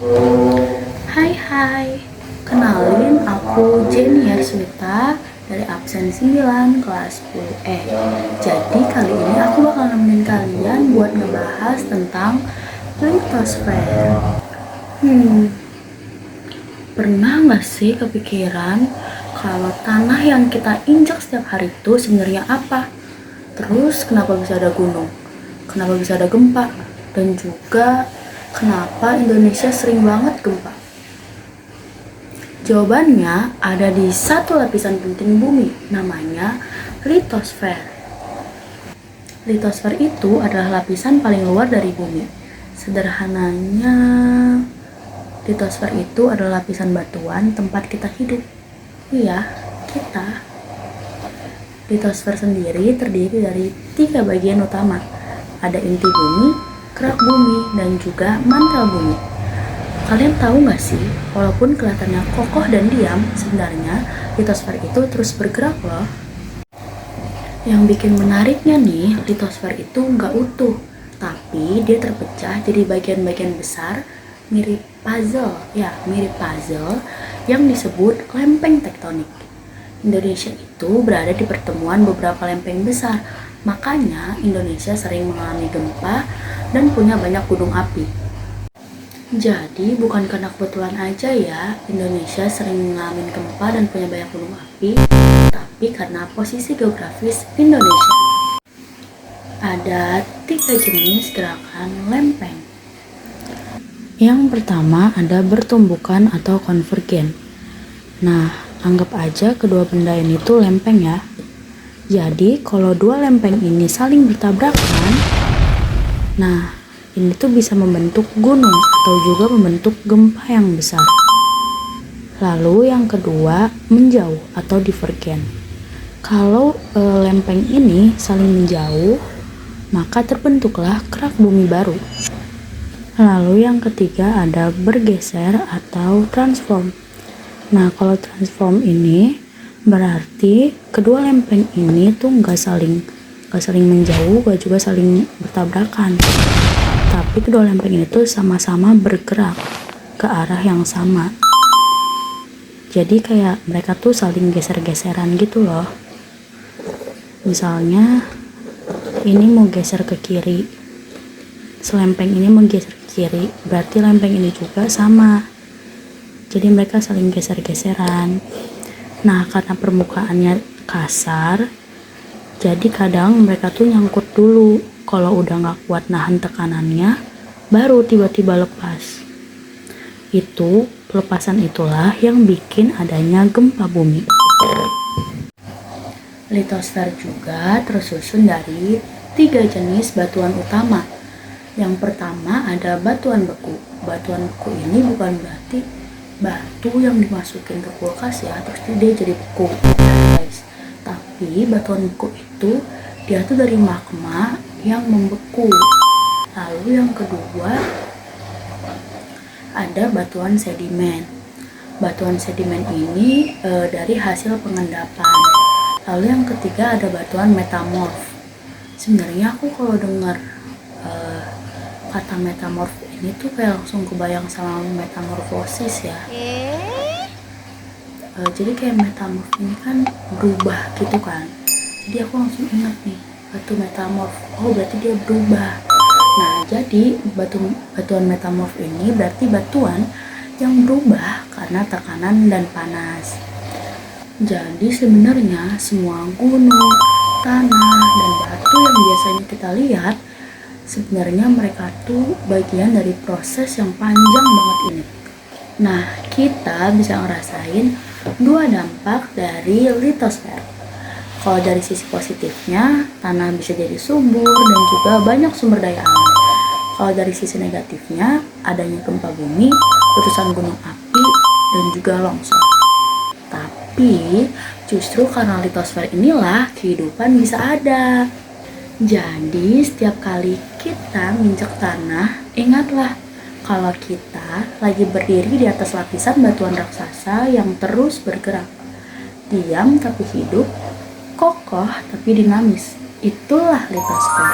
Hai, kenalin aku Jenny Herswita dari absen 9 kelas 10E. Jadi kali ini aku bakal nemenin kalian buat ngebahas tentang litosfer. Pernah nggak sih kepikiran kalau tanah yang kita injak setiap hari itu sebenarnya apa? Terus kenapa bisa ada gunung? Kenapa bisa ada gempa? Dan juga kenapa Indonesia sering banget gempa? Jawabannya ada di satu lapisan penting bumi, namanya litosfer. Litosfer itu adalah lapisan paling luar dari bumi. Sederhananya, litosfer itu adalah lapisan batuan tempat kita hidup. Iya, kita. Litosfer sendiri terdiri dari 3 bagian utama. Ada inti bumi, kerak bumi, dan juga mantel bumi. Kalian tahu nggak sih, walaupun kelihatannya kokoh dan diam, sebenarnya litosfer itu terus bergerak loh. Yang bikin menariknya nih, litosfer itu nggak utuh, tapi dia terpecah jadi bagian-bagian besar mirip puzzle yang disebut lempeng tektonik. Indonesia itu berada di pertemuan beberapa lempeng besar, makanya Indonesia sering mengalami gempa dan punya banyak gunung api. Jadi bukan karena kebetulan aja ya Indonesia sering mengalami gempa dan punya banyak gunung api, tapi karena posisi geografis Indonesia. Ada 3 jenis gerakan lempeng. Yang pertama ada bertumbukan atau konvergen. Nah, anggap aja kedua benda ini tuh lempeng ya. Jadi kalau dua lempeng ini saling bertabrakan, nah ini tuh bisa membentuk gunung atau juga membentuk gempa yang besar. Lalu yang kedua menjauh atau divergen. Kalau lempeng ini saling menjauh, maka terbentuklah kerak bumi baru. Lalu yang ketiga ada bergeser atau transform. Nah, kalau transform ini berarti kedua lempeng ini tuh nggak saling menjauh, gak juga saling bertabrakan. Tapi kedua lempeng ini tuh sama-sama bergerak ke arah yang sama. Jadi kayak mereka tuh saling geser-geseran gitu loh. Misalnya ini mau geser ke kiri, selempeng ini mau geser ke kiri, berarti lempeng ini juga sama. Jadi mereka saling geser-geseran. Nah, karena permukaannya kasar, jadi kadang mereka tuh nyangkut dulu. Kalau udah gak kuat nahan tekanannya, baru tiba-tiba lepas. Itu, pelepasan itulah yang bikin adanya gempa bumi. Litosfer juga tersusun dari 3 jenis batuan utama. Yang pertama ada batuan beku. Batuan beku ini bukan berarti batu yang dimasukin ke kulkas ya, terus dia jadi beku, guys. Tapi batuan beku itu dia tuh dari magma yang membeku. Lalu yang kedua ada batuan sedimen. Batuan sedimen ini dari hasil pengendapan. Lalu yang ketiga ada batuan metamorf. Sebenarnya aku kalau dengar kata metamorf ini tuh kayak langsung kebayang sama metamorfosis ya. Jadi kayak metamorf ini kan berubah gitu kan. Jadi aku langsung ingat nih batu metamorf. Oh, berarti dia berubah. Nah, jadi batuan metamorf ini berarti batuan yang berubah karena tekanan dan panas. Jadi sebenarnya semua gunung, tanah, dan batu yang biasanya kita lihat, sebenarnya mereka tuh bagian dari proses yang panjang banget ini. Nah, kita bisa ngerasain 2 dampak dari litosfer. Kalau dari sisi positifnya, tanah bisa jadi subur dan juga banyak sumber daya alam. Kalau dari sisi negatifnya, adanya gempa bumi, letusan gunung api, dan juga longsor. Tapi justru karena litosfer inilah kehidupan bisa ada. Jadi setiap kali kita menginjak tanah, ingatlah kalau kita lagi berdiri di atas lapisan batuan raksasa yang terus bergerak. Diam tapi hidup, kokoh tapi dinamis. Itulah litosfer.